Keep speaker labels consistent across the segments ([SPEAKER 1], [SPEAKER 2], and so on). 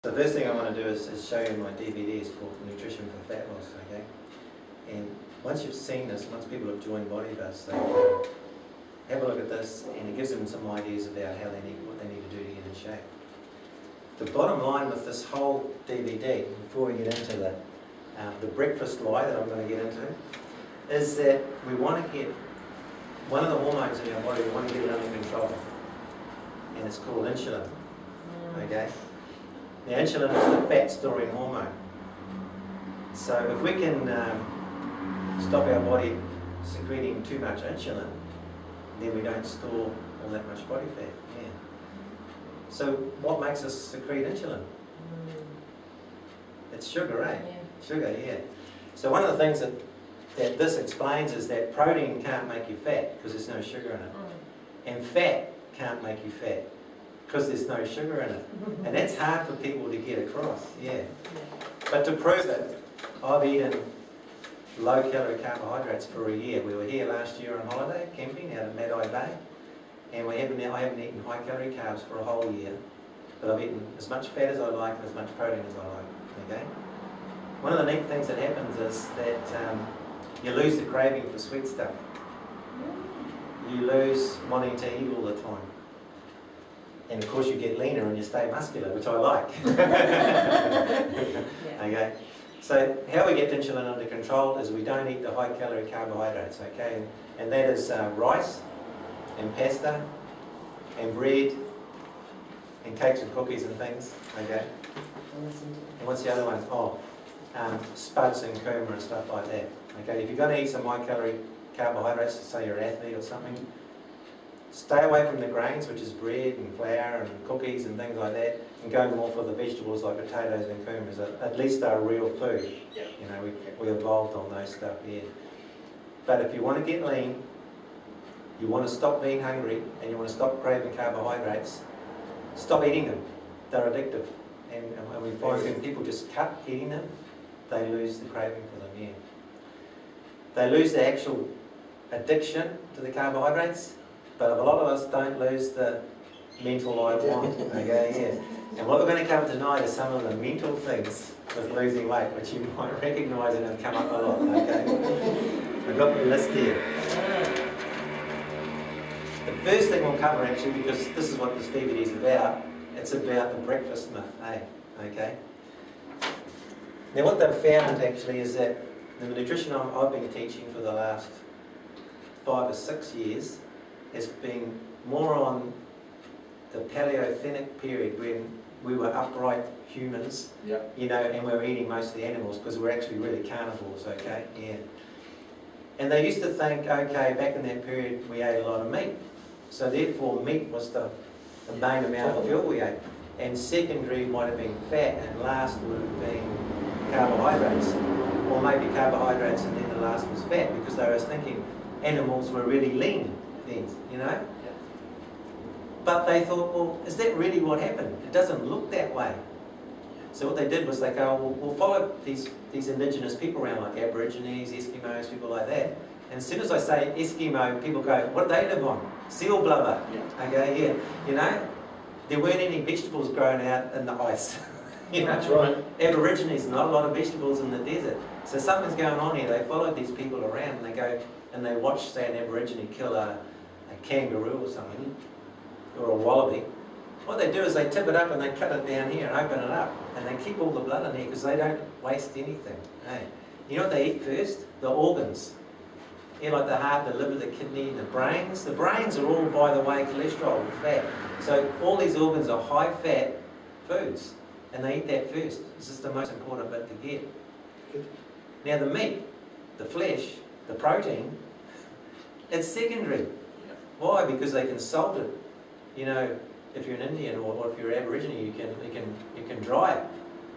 [SPEAKER 1] The first thing I want to do is show you my DVD. It's called Nutrition for Fat Loss, okay? And once you've seen this, once people have joined BodyBus, they have a look at this and it gives them some ideas about how they need, what they need to do to get in shape. The bottom line with this whole DVD, before we get into the breakfast lie that I'm going to get into, is that we want to get one of the hormones in our body, we want to get it under control. And it's called insulin, okay? Now, insulin is the fat storing hormone. So if we can stop our body secreting too much insulin, then we don't store all that much body fat. Yeah. So what makes us secrete insulin? It's sugar, eh?
[SPEAKER 2] Yeah.
[SPEAKER 1] Sugar, yeah. So one of the things that this explains is that protein can't make you fat because there's no sugar in it. And fat can't make you fat because there's no sugar in it. And that's hard for people to get across, yeah. But to prove it, I've eaten low-calorie carbohydrates for a year. We were here last year on holiday, camping out at Madai Bay, and I haven't eaten high-calorie carbs for a whole year, but I've eaten as much fat as I like and as much protein as I like, okay? One of the neat things that happens is that you lose the craving for sweet stuff. You lose wanting to eat all the time. And of course you get leaner and you stay muscular, which I like. Okay. So how we get insulin under control is we don't eat the high calorie carbohydrates, okay? And that is rice and pasta and bread and cakes and cookies and things, okay? And what's the other one? Oh, spuds and kurma and stuff like that. Okay, if you're going to eat some high calorie carbohydrates, say you're an athlete or something, stay away from the grains, which is bread and flour and cookies and things like that, and go more for the vegetables like potatoes and kurmas. At least they're real food.
[SPEAKER 2] Yeah.
[SPEAKER 1] You know, we evolved on those stuff, yeah. But if you want to get lean, you want to stop being hungry, and you want to stop craving carbohydrates, stop eating them. They're addictive. And we find when people just cut eating them, they lose the craving for them, yeah. They lose the actual addiction to the carbohydrates, but a lot of us don't lose the mental I want, okay, yeah. And what we're going to cover tonight is some of the mental things with losing weight, which you might recognise and have come up a lot, okay. I've got the list here. The first thing we'll cover actually, because this is what this DVD is about, it's about the breakfast myth, okay. Now what they've found actually is that the nutrition I've been teaching for the last 5 or 6 years has been more on the Paleolithic period when we were upright humans, you know, and we were eating most of the animals because we're actually really carnivores, okay, yeah. And they used to think, okay, back in that period we ate a lot of meat, so therefore meat was the main amount of fuel we ate, and secondary might have been fat, and last would have been carbohydrates, or maybe carbohydrates and then the last was fat, because they were thinking animals were really lean then, you know? But they thought, well, is that really what happened? It doesn't look that way. So what they did was they go, well, we'll follow these indigenous people around, like Aborigines, Eskimos, people like that. And as soon as I say Eskimo, people go, what do they live on? Seal blubber. Yeah. Okay, yeah. You know, there weren't any vegetables growing out in the ice. You know? That's right. Aborigines, not a lot of vegetables in the desert. So something's going on here. They followed these people around and they go and they watch, say, an Aborigine kill a kangaroo or something, or a wallaby. What they do is they tip it up and they cut it down here and open it up, and they keep all the blood in here because they don't waste anything. Hey, you know what they eat first? The organs. Yeah, like the heart, the liver, the kidney, the brains. The brains are all, by the way, cholesterol and fat. So all these organs are high-fat foods, and they eat that first. This is the most important bit to get. Good. Now the meat, the flesh, the protein, it's secondary. Why? Because they can salt it. You know, if you're an Indian or if you're Aborigine, you can dry it.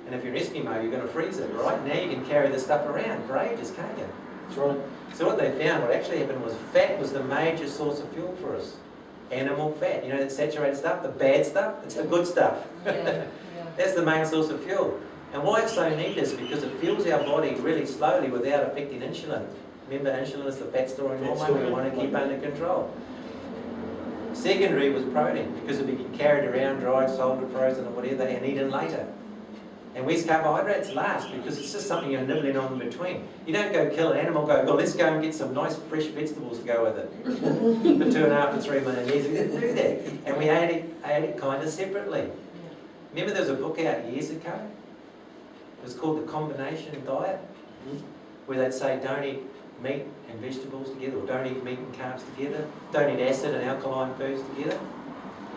[SPEAKER 1] And if you're an Eskimo, you're going to freeze it, right? Now you can carry this stuff around for ages, can't you? That's right. So what they found, what actually happened was fat was the major source of fuel for us. Animal fat, you know, that saturated stuff, the bad stuff, it's the good stuff. Yeah. That's the main source of fuel. And why it's so neat is because it fuels our body really slowly without affecting insulin. Remember, insulin is the fat storing hormone we want to keep under control. Secondary was protein, because it would be carried around, dried, salted, frozen or whatever, and eaten later. And where's carbohydrates? Last, because it's just something you're nibbling on in between. You don't go kill an animal, go, well, let's go and get some nice fresh vegetables to go with it. For 2.5 to 3 million years, we didn't do that. And we ate it kind of separately. Remember there was a book out years ago? It was called The Combination Diet, where they'd say don't eat meat and vegetables together, or don't eat meat and carbs together, don't eat acid and alkaline foods together.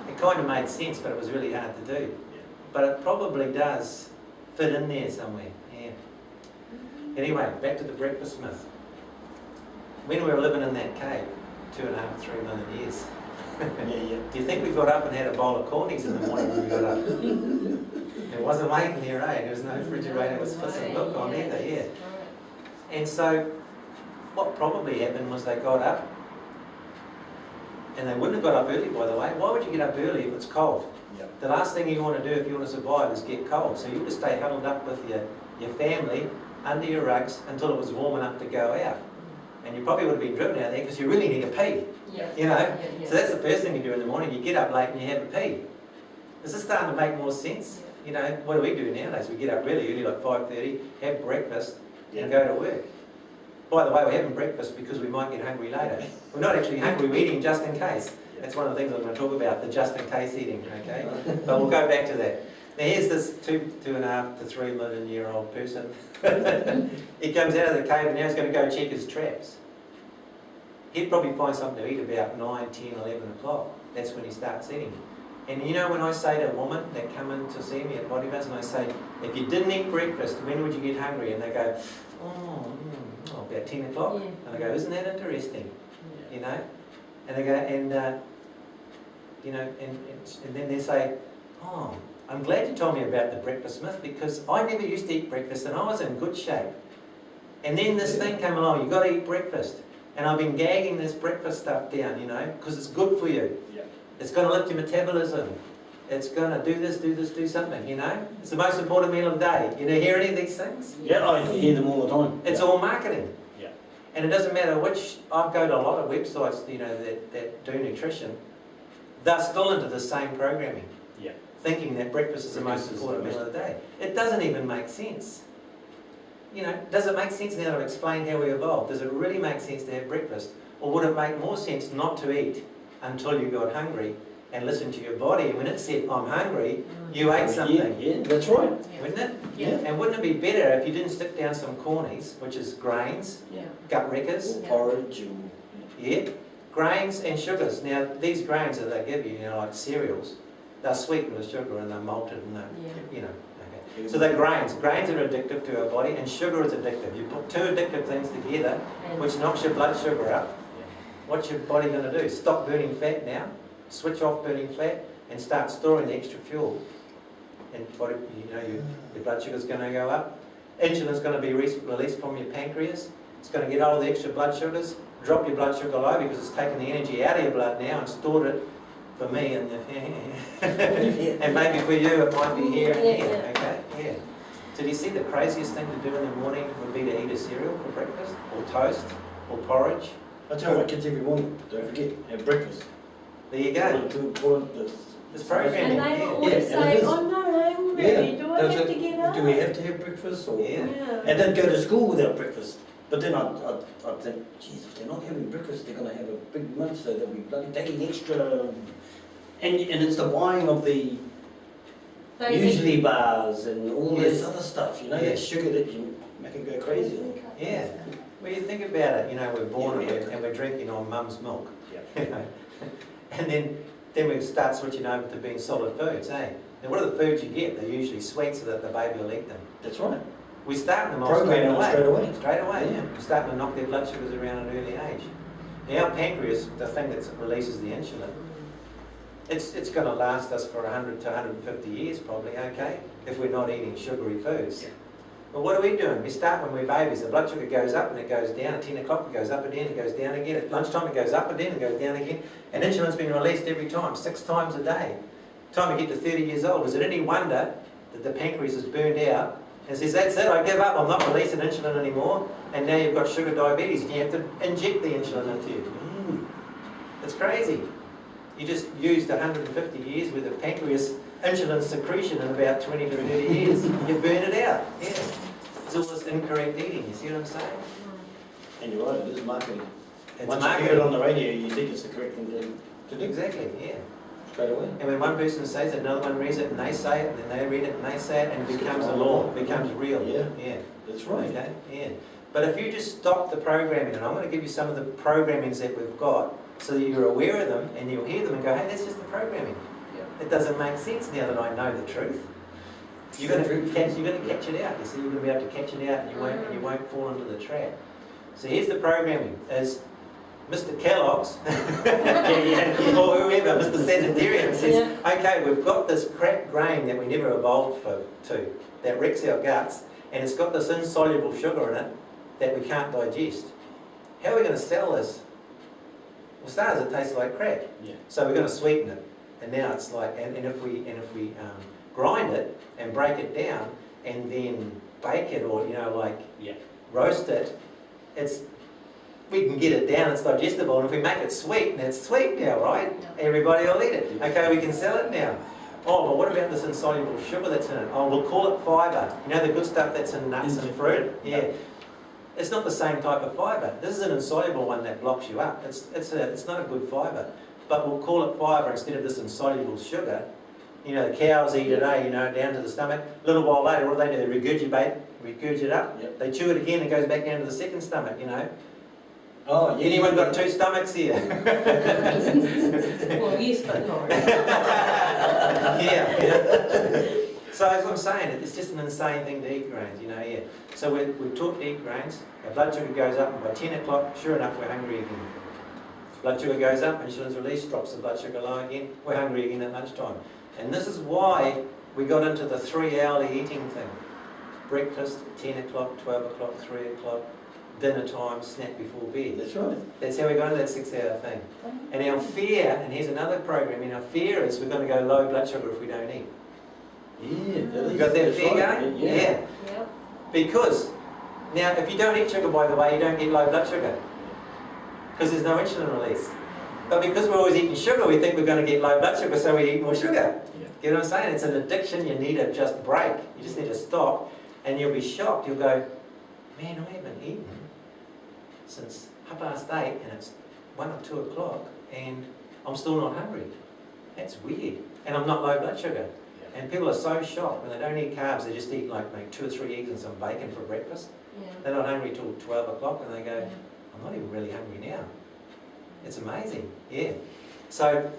[SPEAKER 1] It kind of made sense, but it was really hard to do. But it probably does fit in there somewhere, yeah. Anyway, back to the breakfast myth. When we were living in that cave, 2.5 to 3 million years, do you think we got up and had a bowl of cornies in the morning when we got up? It wasn't waiting there, eh? There was no refrigerator with some milk on either, yeah. And so, what probably happened was they got up, and they wouldn't have got up early, by the way. Why would you get up early if it's cold? Yep. The last thing you want to do if you want to survive is get cold. So you would stay huddled up with your family under your rugs until it was warm enough to go out. And you probably would have been driven out there because you really need a pee.
[SPEAKER 2] Yeah.
[SPEAKER 1] You know?
[SPEAKER 2] Yeah, yeah.
[SPEAKER 1] So that's the first thing you do in the morning. You get up late and you have a pee. Is this starting to make more sense? You know, what do we do nowadays? We get up really early, like 5:30, have breakfast, and go to work. By the way, we're having breakfast because we might get hungry later. We're not actually hungry, we're eating just in case. That's one of the things I'm going to talk about, the just in case eating, okay? But we'll go back to that. Now here's this 2.5 to 3 million year old person. He comes out of the cave and now he's going to go check his traps. He'd probably find something to eat about 9, 10, 11 o'clock. That's when he starts eating. And you know when I say to a woman that come in to see me at Bodybuilders and I say, if you didn't eat breakfast, when would you get hungry? And they go, about 10 o'clock.
[SPEAKER 2] Yeah.
[SPEAKER 1] And I go, isn't that interesting? You know? And they go, and then they say, oh, I'm glad you told me about the breakfast myth because I never used to eat breakfast and I was in good shape. And then this thing came along, you've got to eat breakfast. And I've been gagging this breakfast stuff down, you know, because it's good for you. Yeah. It's going to lift your metabolism. It's going to do this, do something, you know. It's the most important meal of the day. You know, hear any of these things?
[SPEAKER 3] Yeah, I hear them all the time.
[SPEAKER 1] It's all marketing.
[SPEAKER 3] Yeah.
[SPEAKER 1] And it doesn't matter which, I've go to a lot of websites, you know, that do nutrition. They're still into the same programming.
[SPEAKER 3] Yeah.
[SPEAKER 1] Thinking that breakfast is the most important meal of the day. It doesn't even make sense. You know, does it make sense now that I've explained how we evolved? Does it really make sense to have breakfast? Or would it make more sense not to eat until you got hungry and listen to your body? And when it said, I'm hungry, you ate something.
[SPEAKER 3] Yeah, that's right.
[SPEAKER 1] Wouldn't it?
[SPEAKER 2] Yeah.
[SPEAKER 1] And wouldn't it be better if you didn't stick down some cornies, which is grains, gut wreckers,
[SPEAKER 3] Porridge.
[SPEAKER 1] grains and sugars. Now, these grains that they give you, you know, like cereals, they're sweetened with sugar and they're malted and they're, you know. Okay. So they're grains. Grains are addictive to our body and sugar is addictive. You put two addictive things together, which knocks your blood sugar up. What's your body going to do? Stop burning fat now, switch off burning fat and start storing the extra fuel. And body, you know, your blood sugar is going to go up. Insulin is going to be released from your pancreas. It's going to get all the extra blood sugars, drop your blood sugar low because it's taken the energy out of your blood now and stored it for me and and maybe for you it might be here and here. Okay, yeah. So do you see the craziest thing to do in the morning would be to eat a cereal for breakfast, or toast, or porridge?
[SPEAKER 3] I tell my kids every morning, don't forget, have breakfast.
[SPEAKER 1] There you go. It's programming.
[SPEAKER 2] And they will always say, I'm not hungry, do I have to get up?
[SPEAKER 3] Do we have to have breakfast? Or?
[SPEAKER 1] Yeah.
[SPEAKER 3] And they'd go to school without breakfast. But then I'd think, geez, if they're not having breakfast, they're going to have a big month, so they'll be bloody taking extra. And it's the buying of the muesli bars and all this other stuff, you know, that sugar that you make it go crazy.
[SPEAKER 1] Yeah. Well, you think about it, you know, we're born and we're drinking on mum's milk.
[SPEAKER 3] Yeah.
[SPEAKER 1] You know? And then we start switching over to being solid foods, eh? Now what are the foods you get? They're usually sweet so that the baby will eat them.
[SPEAKER 3] That's right.
[SPEAKER 1] We start them off straight away.
[SPEAKER 3] Straight away,
[SPEAKER 1] yeah. We're starting to knock their blood sugars around at an early age. Now our pancreas, the thing that releases the insulin, it's going to last us for 100 to 150 years probably, okay, if we're not eating sugary foods. Yeah. But what are we doing? We start when we're babies, the blood sugar goes up and it goes down. At 10 o'clock it goes up again, it goes down again. At lunchtime it goes up again, it goes down again. And insulin's been released every time, 6 times a day. Time we get to 30 years old, is it any wonder that the pancreas is burned out and says, that's it, I give up, I'm not releasing insulin anymore, and now you've got sugar diabetes and you have to inject the insulin into you. It's crazy. You just used 150 years with a pancreas insulin secretion in about 20 to 30 years. You're burning see what I'm saying?
[SPEAKER 3] And you're right, it is marketing.
[SPEAKER 1] It's
[SPEAKER 3] Once you hear it on the radio, you think it's the correct thing to do
[SPEAKER 1] Exactly, yeah.
[SPEAKER 3] straight away.
[SPEAKER 1] And when one person says it, another one reads it, and they say it, and then they read it, and they say it, and it becomes a law, it becomes real.
[SPEAKER 3] Yeah.
[SPEAKER 1] Yeah.
[SPEAKER 3] That's right.
[SPEAKER 1] Okay, yeah. But if you just stop the programming, and I'm going to give you some of the programmings that we've got, so that you're aware of them, and you'll hear them and go, hey, that's just the programming. It doesn't make sense now that I know the truth. You're going to catch it out. You see, you're going to be able to catch it out, and you won't fall into the trap. So here's the programming: is Mr. Kellogg's or whoever, Mr. Sanitarian says, okay, we've got this crap grain that we never evolved to, that wrecks our guts, and it's got this insoluble sugar in it that we can't digest. How are we going to sell this? Well, stars, it tastes like crap.
[SPEAKER 3] Yeah.
[SPEAKER 1] So we're going to sweeten it, and now it's like, and if we grind it and break it down, and then bake it, or roast it, we can get it down, it's digestible, and if we make it sweet, and it's sweet now, right? Everybody will eat it. Okay, we can sell it now. Oh, but what about this insoluble sugar that's in it? Oh, we'll call it fibre. You know the good stuff that's in nuts and fruit? Yeah. It's not the same type of fibre. This is an insoluble one that blocks you up. It's not a good fibre. But we'll call it fibre instead of this insoluble sugar. You know, the cows eat it, down to the stomach. A little while later, what do? They regurgitate it up.
[SPEAKER 3] Yep.
[SPEAKER 1] They chew it again, it goes back down to the second stomach,
[SPEAKER 3] Oh, yeah.
[SPEAKER 1] Anyone got two stomachs here?
[SPEAKER 2] Well, yes, but no.
[SPEAKER 1] Yeah. So as I'm saying, it's just an insane thing to eat grains, So we're taught to eat grains, our blood sugar goes up, and by 10 o'clock, sure enough, we're hungry again. Blood sugar goes up, insulin's released, drops the blood sugar low again, we're hungry again at lunchtime. And this is why we got into the 3-hourly eating thing. Breakfast, 10 o'clock, 12 o'clock, 3 o'clock, dinner time, snack before bed.
[SPEAKER 3] That's right.
[SPEAKER 1] That's how we got into that 6-hour thing. And our fear, and here's another program, our fear is we're going to go low blood sugar if we don't eat.
[SPEAKER 3] Yeah,
[SPEAKER 1] You got that fear going?
[SPEAKER 3] Yeah.
[SPEAKER 2] Yep.
[SPEAKER 1] Because, now if you don't eat sugar, by the way, you don't get low blood sugar. Because there's no insulin release. But because we're always eating sugar, we think we're going to get low blood sugar, so we eat more sugar.
[SPEAKER 3] Yeah.
[SPEAKER 1] Get what I'm saying? It's an addiction you need to just break. You just need to stop, and you'll be shocked. You'll go, man, I haven't eaten since 8:30, and it's 1 or 2 o'clock, and I'm still not hungry. That's weird. And I'm not low blood sugar.
[SPEAKER 3] Yeah.
[SPEAKER 1] And people are so shocked when they don't eat carbs, they just eat like 2 or 3 eggs and some bacon for breakfast. They're not hungry till 12 o'clock, and they go, I'm not even really hungry now. It's amazing, yeah. So,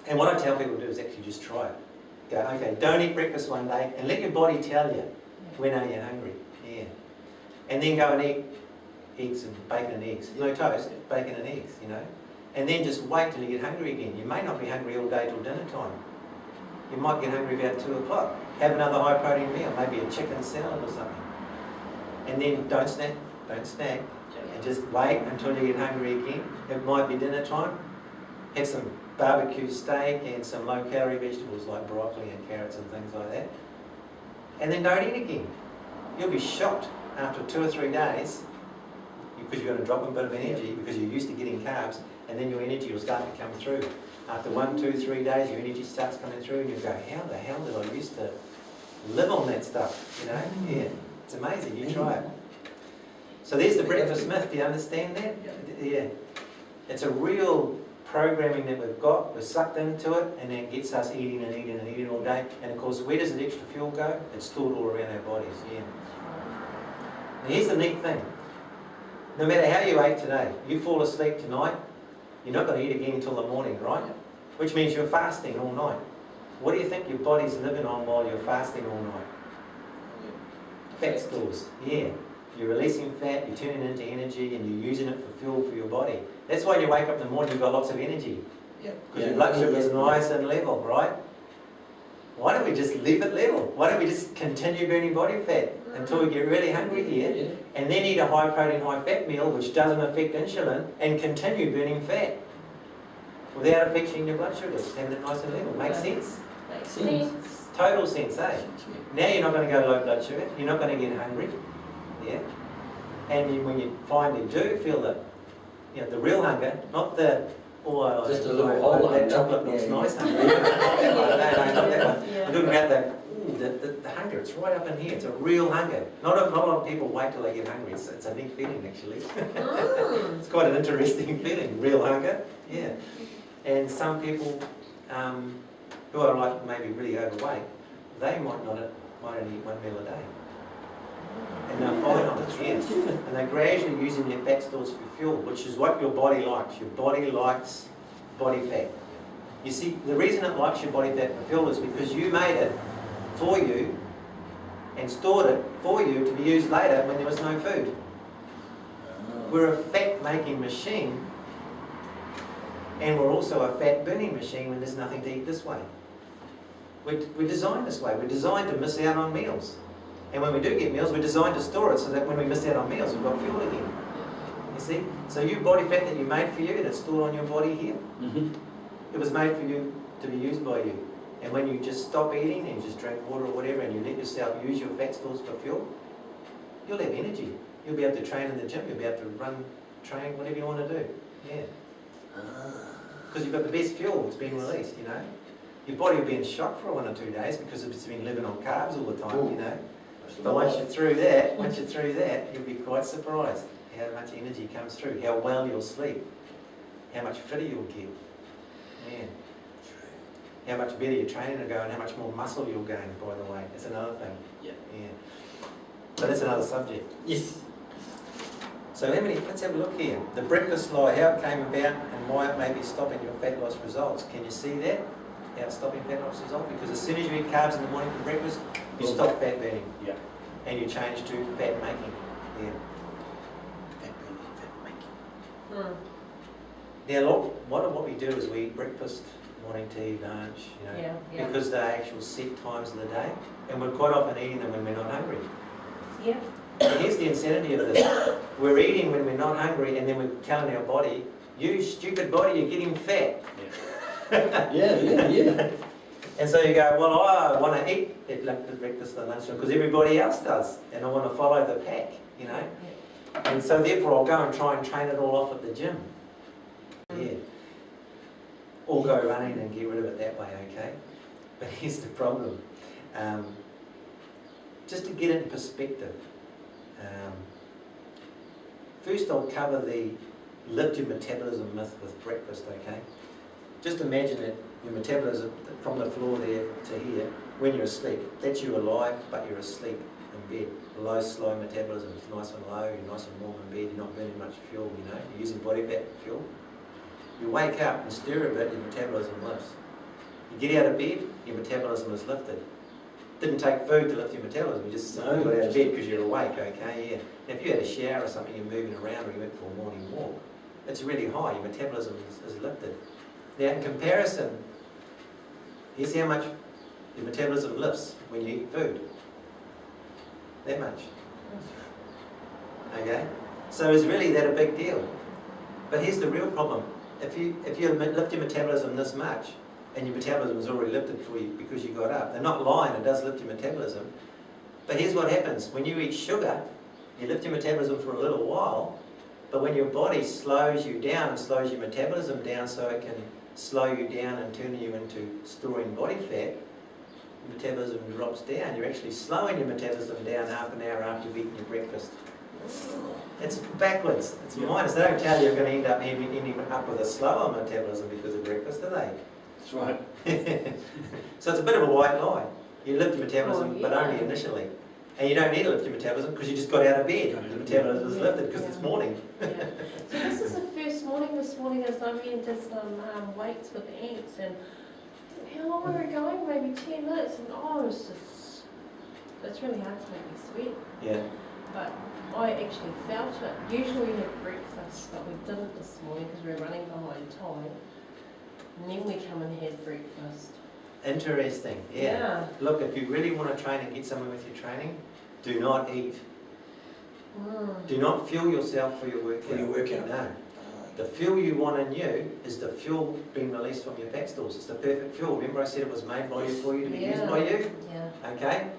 [SPEAKER 1] and what I tell people to do is actually just try it. Go, okay, don't eat breakfast one day, and let your body tell you when are you hungry, yeah. And then go and eat eggs and bacon and eggs. No toast, bacon and eggs, And then just wait till you get hungry again. You may not be hungry all day till dinner time. You might get hungry about 2 o'clock. Have another high protein meal, maybe a chicken salad or something. And then don't snack, and just wait until you get hungry again. It might be dinner time. Have some barbecue steak and some low calorie vegetables like broccoli and carrots and things like that. And then don't eat again. You'll be shocked after 2 or 3 days, because you're going to drop a bit of energy because you're used to getting carbs, and then your energy will start to come through. After 1, 2, 3 days, your energy starts coming through, and you go, how the hell did I used to live on that stuff? Yeah, it's amazing. You try it. So there's the breakfast myth. Do you understand that? Yeah. It's a real programming that we've got. We're sucked into it, and it gets us eating and eating and eating all day. And of course, where does the extra fuel go? It's stored all around our bodies. Yeah. Now here's the neat thing. No matter how you ate today, you fall asleep tonight, you're not going to eat again until the morning, right? Which means you're fasting all night. What do you think your body's living on while you're fasting all night? Fat stores. Yeah. You're releasing fat, you're turning it into energy, and you're using it for fuel for your body. That's why you wake up in the morning, you've got lots of energy. Because your blood sugar is nice and level, right? Why don't we just leave it level? Why don't we just continue burning body fat until we get really hungry here, and then eat a high protein, high fat meal which doesn't affect insulin, and continue burning fat without affecting your blood sugars, having it nice and level. Makes sense?
[SPEAKER 2] Makes sense.
[SPEAKER 1] Total sense, eh? Now you're not going to go low blood sugar, you're not going to get hungry, yeah? And when you finally do feel the real hunger, not the,
[SPEAKER 3] just a little hole
[SPEAKER 1] that chocolate looks nice hunger. No, not that one. I'm talking about the, the hunger, it's right up in here. It's a real hunger. Not a lot of people wait till they get hungry. It's a neat feeling, actually. It's quite an interesting feeling, real hunger. Yeah. And some people who are like maybe really overweight, they might only eat one meal a day. And they're following on the trend. And they're gradually using their fat stores for fuel, which is what your body likes. Your body likes body fat. You see, the reason it likes your body fat for fuel is because you made it for you and stored it for you to be used later when there was no food. We're a fat-making machine, and we're also a fat-burning machine when there's nothing to eat this way. We're designed this way. We're designed to miss out on meals. And when we do get meals, we're designed to store it so that when we miss out on meals, we've got fuel again. You see? So your body fat that you made for you, that's stored on your body here, it was made for you to be used by you. And when you just stop eating and you just drink water or whatever and you let yourself use your fat stores for fuel, you'll have energy. You'll be able to train in the gym, you'll be able to run, train, whatever you want to do. Yeah. Because you've got the best fuel that's been released, you know. Your body will be in shock for 1 or 2 days because it's been living on carbs all the time, you know. But once you're through that, you'll be quite surprised how much energy comes through, how well you'll sleep, how much fitter you'll get. Yeah. How much better your training will go and how much more muscle you'll gain, by the way. That's another thing.
[SPEAKER 3] Yeah.
[SPEAKER 1] Yeah. So that's another subject.
[SPEAKER 3] Yes.
[SPEAKER 1] So let's have a look here. The breakfast lie, how it came about and why it may be stopping your fat loss results. Can you see that? How it's stopping fat loss results? Because as soon as you eat carbs in the morning for breakfast, you stop fat burning.
[SPEAKER 3] Yeah.
[SPEAKER 1] And you change to fat making. Yeah.
[SPEAKER 3] Fat burning, fat making.
[SPEAKER 1] Now what we do is we eat breakfast, morning tea, lunch, you know, because they're actual set times of the day, and we're quite often eating them when we're not hungry.
[SPEAKER 2] Yeah.
[SPEAKER 1] But here's the insanity of this. We're eating when we're not hungry, and then we're telling our body, you stupid body, you're getting fat.
[SPEAKER 3] Yeah.
[SPEAKER 1] And so you go, well, I want to eat at breakfast and lunch because everybody else does, and I want to follow the pack, you know. And so therefore I'll go and try and train it all off at the gym. Yeah. Or go running and get rid of it that way, okay? But here's the problem. Just to get it in perspective, first I'll cover the lift your metabolism myth with breakfast, okay? Just imagine that your metabolism from the floor there to here, when you're asleep, that's you alive, but you're asleep in bed. Low, slow metabolism, it's nice and low, you're nice and warm in bed, you're not burning much fuel, you know, you're using body fat for fuel. You wake up and stir a bit, your metabolism lifts. You get out of bed, your metabolism is lifted. Didn't take food to lift your metabolism, you just got out of bed because you're awake, okay, yeah. Now if you had a shower or something, you're moving around or you went for a morning walk, it's really high, your metabolism is lifted. Now in comparison, here's how much your metabolism lifts when you eat food. That much. Okay? So is really that a big deal? But here's the real problem. If you lift your metabolism this much, and your metabolism is already lifted for you because you got up, they're not lying, it does lift your metabolism. But here's what happens. When you eat sugar, you lift your metabolism for a little while, but when your body slows you down and slows your metabolism down so it can slow you down and turn you into storing body fat, your metabolism drops down. You're actually slowing your metabolism down half an hour after you've eaten your breakfast. It's backwards. It's minus. They don't tell you you're going to end up ending up with a slower metabolism because of breakfast, do they?
[SPEAKER 3] That's right.
[SPEAKER 1] So it's a bit of a white lie. You lift your metabolism, but only initially. And you don't need to lift your metabolism because you just got out of bed. The metabolism is lifted because it's morning.
[SPEAKER 2] So this is the first morning this morning as I went to some weights with ants, and how long were we going? Maybe 10 minutes, and it's really hard to make me sweat.
[SPEAKER 1] Yeah.
[SPEAKER 2] But I actually felt it. Usually we have breakfast, but we didn't this morning because we were running behind time. And then we come and had breakfast.
[SPEAKER 1] Interesting. Yeah. Look, if you really want to train and get somewhere with your training, do not eat. Do not fuel yourself for your workout.
[SPEAKER 3] For your workout.
[SPEAKER 1] No. The fuel you want in you is the fuel being released from your fat stores. It's the perfect fuel. Remember I said it was made by you for you to be used by you?
[SPEAKER 2] Yeah.
[SPEAKER 1] Okay?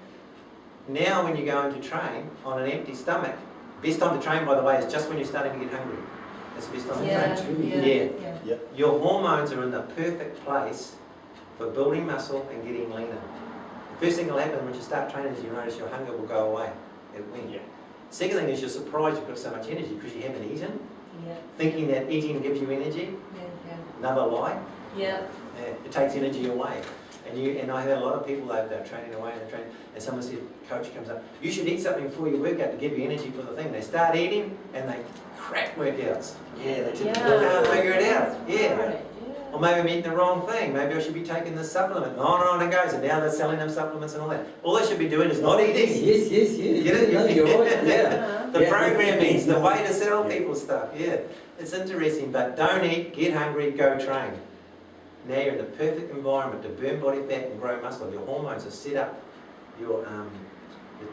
[SPEAKER 1] Now when you're going to train on an empty stomach, best time to train by the way is just when you're starting to get hungry. That's the best time to train.
[SPEAKER 2] Yeah.
[SPEAKER 1] Your hormones are in the perfect place for building muscle and getting leaner. The first thing that'll happen when you start training is you notice your hunger will go away. It will.
[SPEAKER 3] Yeah.
[SPEAKER 1] Second thing is you're surprised you've got so much energy because you haven't eaten.
[SPEAKER 2] Yeah,
[SPEAKER 1] Thinking that eating gives you energy,
[SPEAKER 2] yeah,
[SPEAKER 1] another lie.
[SPEAKER 2] yeah.
[SPEAKER 1] It takes energy away. And I had a lot of people over there training away and training, and someone said, coach comes up, you should eat something before your workout to give you energy for the thing. They start eating and they crap workouts.
[SPEAKER 3] Yeah, they did.
[SPEAKER 2] Yeah.
[SPEAKER 1] They can't figure it out. Yeah.
[SPEAKER 2] Right,
[SPEAKER 1] Or maybe I'm eating the wrong thing. Maybe I should be taking this supplement. On and on it goes. And now they're selling them supplements and all that. All they should be doing is not eating.
[SPEAKER 3] Yes.
[SPEAKER 1] Get it?
[SPEAKER 3] No, you're right. Yeah.
[SPEAKER 2] yeah.
[SPEAKER 1] The
[SPEAKER 3] Yeah.
[SPEAKER 1] programming's the way to sell
[SPEAKER 3] Yeah.
[SPEAKER 1] people stuff. Yeah. It's interesting, but don't eat, get hungry, go train. Now you're in the perfect environment to burn body fat and grow muscle. Your hormones are set up. Your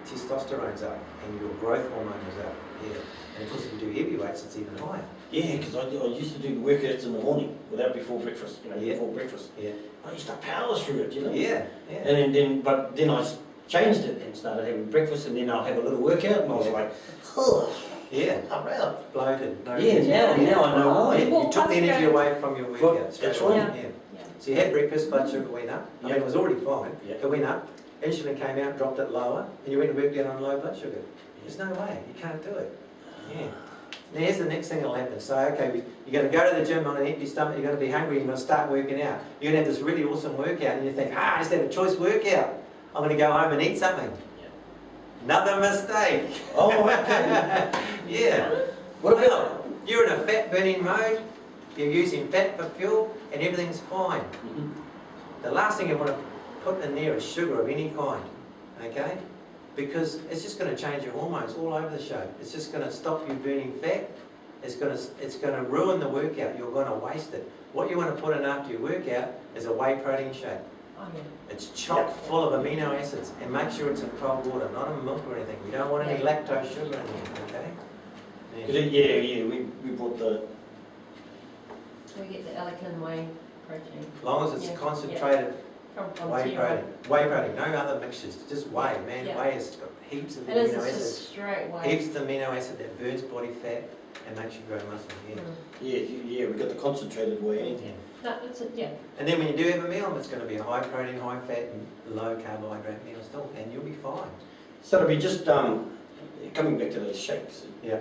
[SPEAKER 1] testosterone's up and your growth hormone is up. Yeah. And of course, if you do heavy weights, it's even higher.
[SPEAKER 3] Yeah, because I used to do the workouts in the morning without before breakfast.
[SPEAKER 1] Yeah.
[SPEAKER 3] Before breakfast.
[SPEAKER 1] Yeah.
[SPEAKER 3] I used to power through it,
[SPEAKER 1] Yeah.
[SPEAKER 3] And then I changed it and started having breakfast, and then I'll have a little workout, and I was
[SPEAKER 1] Yeah.
[SPEAKER 3] like, oh,
[SPEAKER 1] Yeah.
[SPEAKER 3] I'm out.
[SPEAKER 1] Bloated. No
[SPEAKER 3] Yeah,
[SPEAKER 1] energy.
[SPEAKER 3] now I know why.
[SPEAKER 1] You took the energy away from your workout. straight
[SPEAKER 3] That's
[SPEAKER 1] away.
[SPEAKER 3] right.
[SPEAKER 1] Yeah.
[SPEAKER 2] Yeah.
[SPEAKER 1] So you had breakfast, blood sugar went up. I mean, it was already fine.
[SPEAKER 3] Yeah.
[SPEAKER 1] It went up. Insulin came out, dropped it lower, and you went and worked out on low blood sugar. There's no way. You can't do it. Yeah. Now here's the next thing that'll happen. So, okay, you're going to go to the gym on an empty stomach, you're going to be hungry, you're going to start working out. You're going to have this really awesome workout, and you think, I just had a choice workout. I'm going to go home and eat something. Another mistake.
[SPEAKER 3] Oh, okay.
[SPEAKER 1] Yeah.
[SPEAKER 3] What about?
[SPEAKER 1] Well, you're in a fat burning mode, you're using fat for fuel, and everything's fine.
[SPEAKER 3] Mhm.
[SPEAKER 1] The last thing you want to put in there is sugar of any kind, okay? Because it's just going to change your hormones all over the show. It's just going to stop you burning fat. It's going to ruin the workout. You're going to waste it. What you want to put in after your workout is a whey protein shake.
[SPEAKER 2] Oh, yeah.
[SPEAKER 1] It's chock full of amino acids, and make sure it's in cold water, not in milk or anything. We don't want any lactose sugar in there, okay?
[SPEAKER 3] Yeah, we brought the.
[SPEAKER 2] So we get the Alechin whey protein
[SPEAKER 1] As long as it's
[SPEAKER 2] Yeah.
[SPEAKER 1] concentrated
[SPEAKER 2] from
[SPEAKER 1] whey
[SPEAKER 2] zero.
[SPEAKER 1] protein. Whey protein, no other mixtures, just whey. Man,
[SPEAKER 2] Yeah.
[SPEAKER 1] whey has got heaps of
[SPEAKER 2] It is,
[SPEAKER 1] amino
[SPEAKER 2] it's
[SPEAKER 1] acids.
[SPEAKER 2] just straight whey.
[SPEAKER 1] Heaps of amino acid that burns body fat and makes you grow muscle. Yeah.
[SPEAKER 2] Mm.
[SPEAKER 3] Yeah, we got the concentrated whey.
[SPEAKER 1] Yeah.
[SPEAKER 2] No, it's a, yeah.
[SPEAKER 1] And then when you do have a meal, it's going to be a high protein, high fat, and low carbohydrate meal still, and you'll be fine.
[SPEAKER 3] So it'll be just coming back to those shakes.
[SPEAKER 1] Yeah.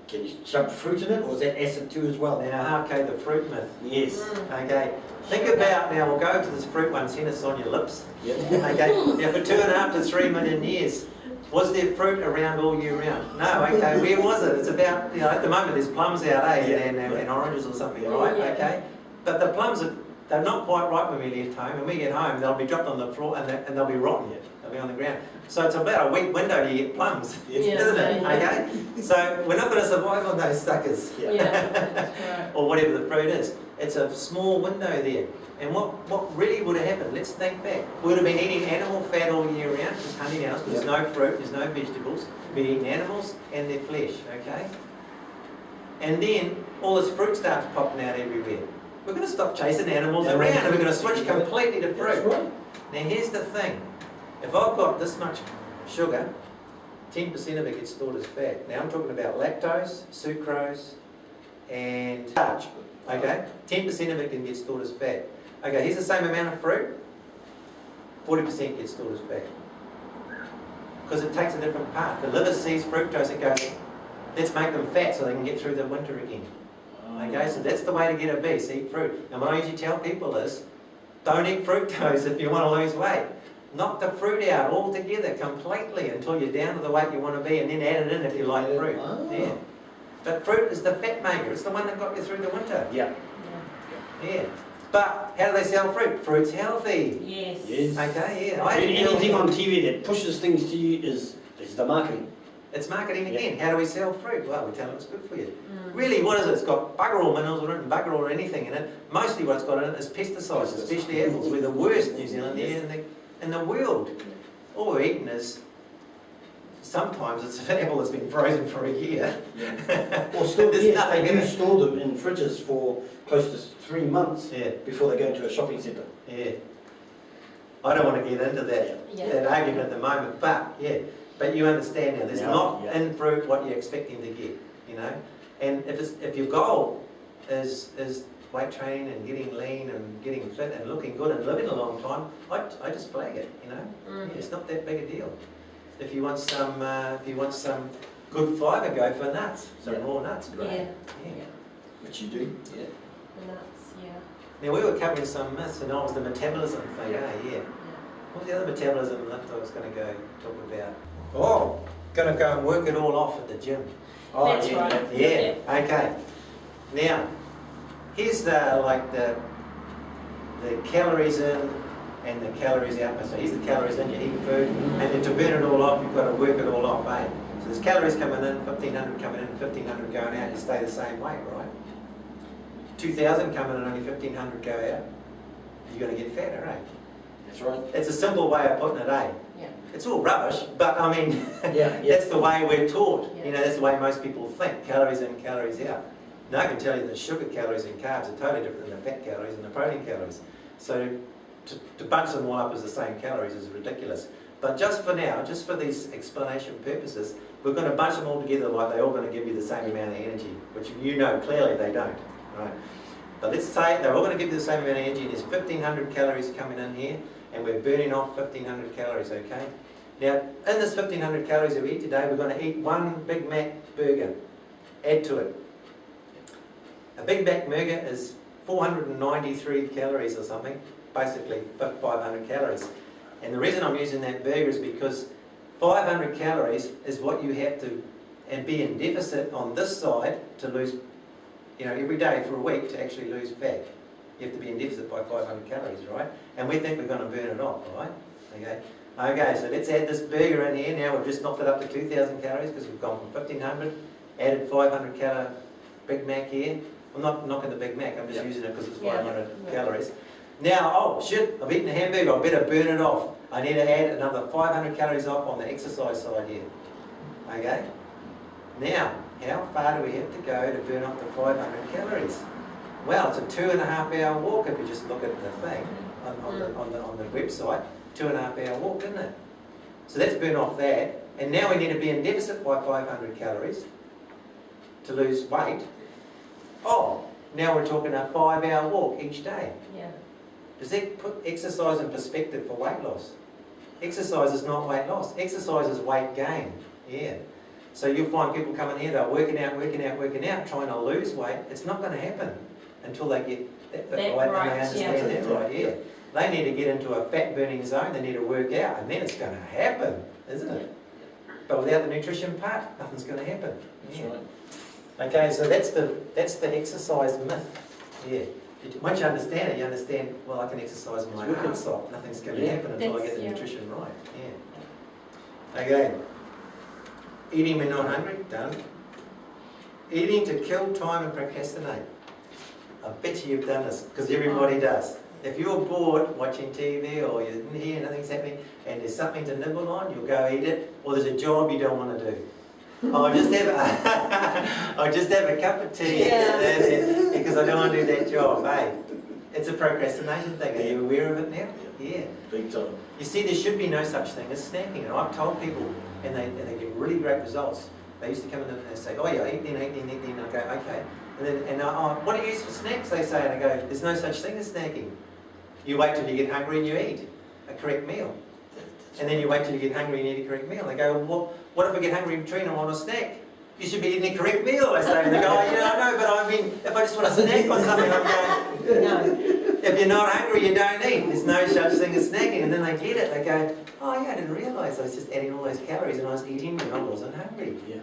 [SPEAKER 3] Can you shove fruit in it, or is that acid too as well?
[SPEAKER 1] Now, okay, the fruit myth.
[SPEAKER 3] Yes.
[SPEAKER 2] Mm.
[SPEAKER 1] Okay, think about now. We'll go to this fruit one. See, it's on your lips.
[SPEAKER 3] Yep.
[SPEAKER 1] Okay, now for 2.5 to 3 million years, was there fruit around all year round? No. Okay, where was it? It's about at the moment there's plums out, and oranges or something, right?
[SPEAKER 2] Yeah.
[SPEAKER 1] Okay, but the plums they're not quite ripe when we left home. When we get home, they'll be dropped on the floor and they'll be rotten. They'll be on the ground. So it's about a week window to get plums,
[SPEAKER 3] Yes.
[SPEAKER 2] Yeah.
[SPEAKER 1] isn't it? Okay, so we're not going to survive on those suckers.
[SPEAKER 2] Yeah, that's right.
[SPEAKER 1] Or whatever the fruit is. It's a small window there. And what really would have happened, let's think back. We would have been eating animal fat all year round, just hunting animals, because there's no fruit, there's no vegetables. We're eating animals and their flesh, okay? And then all this fruit starts popping out everywhere. We're going to stop chasing animals
[SPEAKER 3] Yeah,
[SPEAKER 1] around and we're going to
[SPEAKER 3] right.
[SPEAKER 1] switch completely to
[SPEAKER 3] That's
[SPEAKER 1] fruit.
[SPEAKER 3] right.
[SPEAKER 1] Now here's the thing. If I've got this much sugar, 10% of it gets stored as fat. Now I'm talking about lactose, sucrose, and starch. Okay? 10% of it can get stored as fat. Okay, here's the same amount of fruit. 40% gets stored as fat. Because it takes a different path. The liver sees fructose and goes, let's make them fat so they can get through the winter again. Okay, so that's the way to get obese, eat fruit. And what I usually tell people is, don't eat fructose if you want to lose weight. Knock the fruit out altogether, completely, until you're down to the weight you want to be, and then add it in if you like fruit.
[SPEAKER 3] Oh.
[SPEAKER 1] Yeah. But fruit is the fat maker. It's the one that got you through the winter.
[SPEAKER 3] Yeah.
[SPEAKER 1] Yeah. But how do they sell fruit? Fruit's healthy.
[SPEAKER 2] Yes.
[SPEAKER 3] Yes.
[SPEAKER 1] Okay, yeah. I didn't
[SPEAKER 3] Anything
[SPEAKER 1] know-
[SPEAKER 3] on TV that pushes things to you is the marketing.
[SPEAKER 1] It's marketing again. How do we sell fruit? Well, we tell them it's good for you.
[SPEAKER 2] Mm.
[SPEAKER 1] Really, what is it? It's got bugger all minerals in it and bugger all anything in it. Mostly what it's got in it is pesticides, especially apples. We're the worst in New Zealand here in the world. All we're eating is, sometimes it's an apple that's been frozen for a year.
[SPEAKER 3] Or still,
[SPEAKER 1] There's
[SPEAKER 3] yes,
[SPEAKER 1] nothing
[SPEAKER 3] they
[SPEAKER 1] in
[SPEAKER 3] do
[SPEAKER 1] it.
[SPEAKER 3] store them in fridges for close to 3 months
[SPEAKER 1] Yeah,
[SPEAKER 3] before they go into a shopping centre.
[SPEAKER 1] yeah. I don't want to get into that,
[SPEAKER 2] Yeah.
[SPEAKER 1] that argument at the moment, but yeah. But you understand now, there's
[SPEAKER 3] Yeah,
[SPEAKER 1] not
[SPEAKER 3] yeah.
[SPEAKER 1] in fruit what you're expecting to get, you know. And if your goal is weight training and getting lean and getting fit and looking good and living a long time, I just flag it, you know.
[SPEAKER 2] Mm.
[SPEAKER 1] It's not that big a deal. If you want some good fibre, go for nuts. Some
[SPEAKER 3] Yeah.
[SPEAKER 1] raw nuts, great.
[SPEAKER 2] Yeah.
[SPEAKER 1] Yeah.
[SPEAKER 2] Yeah.
[SPEAKER 3] Which you do, yeah.
[SPEAKER 2] The nuts, yeah.
[SPEAKER 1] Now we were covering some myths, and that was the metabolism thing,
[SPEAKER 2] Yeah.
[SPEAKER 1] yeah.
[SPEAKER 2] Yeah.
[SPEAKER 1] What was the other metabolism myth I was going to go talk about? Oh, going to go and work it all off at the gym.
[SPEAKER 3] Oh,
[SPEAKER 2] That's
[SPEAKER 3] yeah,
[SPEAKER 2] right.
[SPEAKER 3] yeah.
[SPEAKER 1] Yeah, okay. Now, here's the calories in and the calories out. So here's the calories in, you're eating food, and then to burn it all off, you've got to work it all off, eh? So there's calories coming in, 1,500 coming in, 1,500 going out, you stay the same weight, right? 2,000 coming in, only 1,500 go out. You're going to get fatter, eh?
[SPEAKER 3] That's right.
[SPEAKER 1] It's a simple way of putting it, eh?
[SPEAKER 2] Yeah.
[SPEAKER 1] It's all rubbish, but I mean,
[SPEAKER 3] Yeah, yeah.
[SPEAKER 1] that's the way we're taught.
[SPEAKER 2] Yeah.
[SPEAKER 1] You know, that's the way most people think. Calories in, calories out. Now I can tell you that sugar calories and carbs are totally different than the fat calories and the protein calories. So to bunch them all up as the same calories is ridiculous. But just for now, just for these explanation purposes, we're going to bunch them all together like they're all going to give you the same amount of energy, which you know clearly they don't. Right? But let's say they're all going to give you the same amount of energy, and there's 1,500 calories coming in here, and we're burning off 1,500 calories, okay? Now, in this 1,500 calories that we eat today, we're going to eat one Big Mac burger. Add to it. A Big Mac burger is 493 calories or something, basically 500 calories. And the reason I'm using that burger is because 500 calories is what you have to, and be in deficit on this side to lose, you know, every day for a week to actually lose fat. You have to be in deficit by 500 calories, right? And we think we're going to burn it off, right? Okay. Okay, so let's add this burger in here now. We've just knocked it up to 2,000 calories because we've gone from 1,500, added 500 calorie Big Mac here. I'm not knocking the Big Mac, I'm just
[SPEAKER 3] Yep.
[SPEAKER 1] using it because it's
[SPEAKER 2] Yeah.
[SPEAKER 1] 500
[SPEAKER 2] Yeah.
[SPEAKER 1] calories. Now, oh shit, I've eaten a hamburger, I better burn it off. I need to add another 500 calories off on the exercise side here. Okay? Now, how far do we have to go to burn off the 500 calories? Well, it's a 2.5 hour walk if you just look at the thing on the website. 2.5 hour walk, isn't it? So let's burn off that. And now we need to be in deficit by 500 calories to lose weight. Oh, now we're talking a 5 hour walk each day.
[SPEAKER 2] Yeah.
[SPEAKER 1] Does that put exercise in perspective for weight loss? Exercise is not weight loss. Exercise is weight gain. Yeah. So you'll find people coming here, they're working out, trying to lose weight. It's not going to happen until they get that bit
[SPEAKER 2] That
[SPEAKER 1] right and
[SPEAKER 2] right,
[SPEAKER 1] they understand
[SPEAKER 3] yeah.
[SPEAKER 1] that right. Yeah. They need to get into a fat burning zone. They need to work out, and then it's going to happen, isn't it? But without the nutrition part, nothing's going to happen.
[SPEAKER 3] That's
[SPEAKER 1] Yeah.
[SPEAKER 3] right.
[SPEAKER 1] Okay, so that's the exercise myth. Yeah. Once you understand it, you understand, well, I can exercise my
[SPEAKER 3] It's wicked.
[SPEAKER 1] arse off. Nothing's going to
[SPEAKER 3] Yeah.
[SPEAKER 1] happen until I get the
[SPEAKER 2] Yeah.
[SPEAKER 1] nutrition right. Yeah. Okay. Eating when not hungry, done. Eating to kill time and procrastinate. I bet you've done this, because everybody does. If you're bored watching TV or you're in here, nothing's happening, and there's something to nibble on, you'll go eat it, or there's a job you don't want to do. I'll just have a cup of tea
[SPEAKER 2] Yeah.
[SPEAKER 1] because I don't want to do that job, hey? It's a procrastination thing. Are you aware of it now? Yeah.
[SPEAKER 3] Big time.
[SPEAKER 1] You see, there should be no such thing as snacking, and I've told people, and they get really great results. They used to come in and they say, oh yeah, eat then, and I go, okay. What do you use for snacks, they say, and I go, there's no such thing as snacking. You wait till you get hungry and you eat a correct meal. And then you wait till you get hungry and you eat a correct meal. They go, well, what if I get hungry in between and want a snack? You should be eating a correct meal, I say. And they go, oh, yeah, I know, but I mean, if I just want a snack on something, I'm going,
[SPEAKER 2] No.
[SPEAKER 1] if you're not hungry, you don't eat. There's no such thing as snacking. And then they get it. They go, oh yeah, I didn't realise I was just adding all those calories and I was eating when I wasn't hungry.
[SPEAKER 3] Yeah.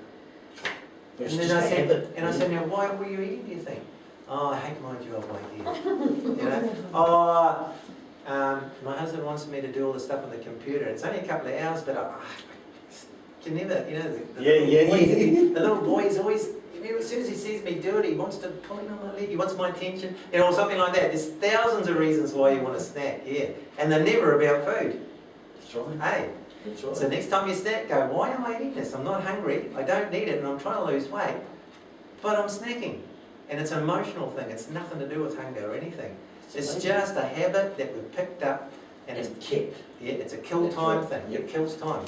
[SPEAKER 1] And
[SPEAKER 3] It's
[SPEAKER 1] then
[SPEAKER 3] just
[SPEAKER 1] I
[SPEAKER 3] a
[SPEAKER 1] said,
[SPEAKER 3] habit.
[SPEAKER 1] now why were you eating, do you think? Oh, I hate my job like here. You know? Oh, my husband wants me to do all the stuff on the computer. It's only a couple of hours, but I can never, you know, the little boy is always, you know, as soon as he sees me do it, he wants to pull in on my leg, he wants my attention, you know, or something like that. There's thousands of reasons why you want a snack, yeah. And they're never about food.
[SPEAKER 3] That's right.
[SPEAKER 1] Hey,
[SPEAKER 3] That's right.
[SPEAKER 1] so next time you snack, go, why am I eating this? I'm not hungry, I don't need it, and I'm trying to lose weight, but I'm snacking. And it's an emotional thing, it's nothing to do with hunger or anything. It's just a habit that we've picked up, and it's
[SPEAKER 3] kept.
[SPEAKER 1] yeah, it's a kill
[SPEAKER 3] That's
[SPEAKER 1] time
[SPEAKER 3] right.
[SPEAKER 1] thing.
[SPEAKER 3] Yep.
[SPEAKER 1] It kills time.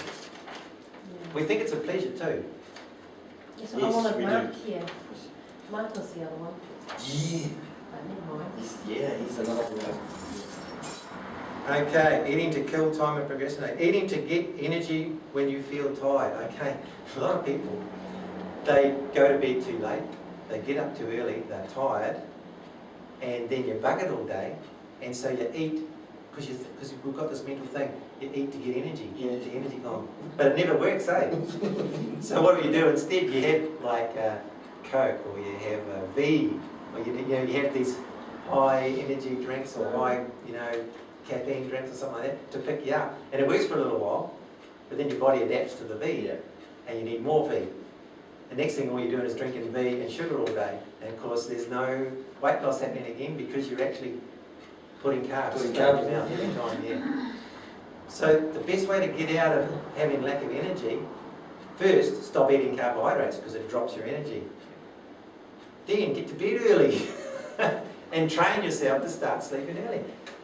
[SPEAKER 1] We think it's a pleasure too.
[SPEAKER 2] Yes,
[SPEAKER 3] Yes,
[SPEAKER 2] I wanted
[SPEAKER 3] we
[SPEAKER 2] Mark here. Mark was the other one.
[SPEAKER 3] Yeah.
[SPEAKER 2] But never mind.
[SPEAKER 3] He's another one.
[SPEAKER 1] Okay, eating to kill time and procrastinate. Eating to get energy when you feel tired. Okay, a lot of people, they go to bed too late, they get up too early, they're tired, and then you're buggered all day, and so you eat, because we've got this mental thing, you eat to get energy, the energy gone. But it never works, eh? So what do you do instead? You have like Coke, or you have a V, or you have these high energy drinks, or high, caffeine drinks or something like that to pick you up. And it works for a little while, but then your body adapts to the V, and you need more V. The next thing all you're doing is drinking V and sugar all day. And of course there's no weight loss happening again because you're actually putting carbs in your mouth every time, So the best way to get out of having lack of energy, first stop eating carbohydrates because it drops your energy. Then get to bed early and train yourself to start sleeping early.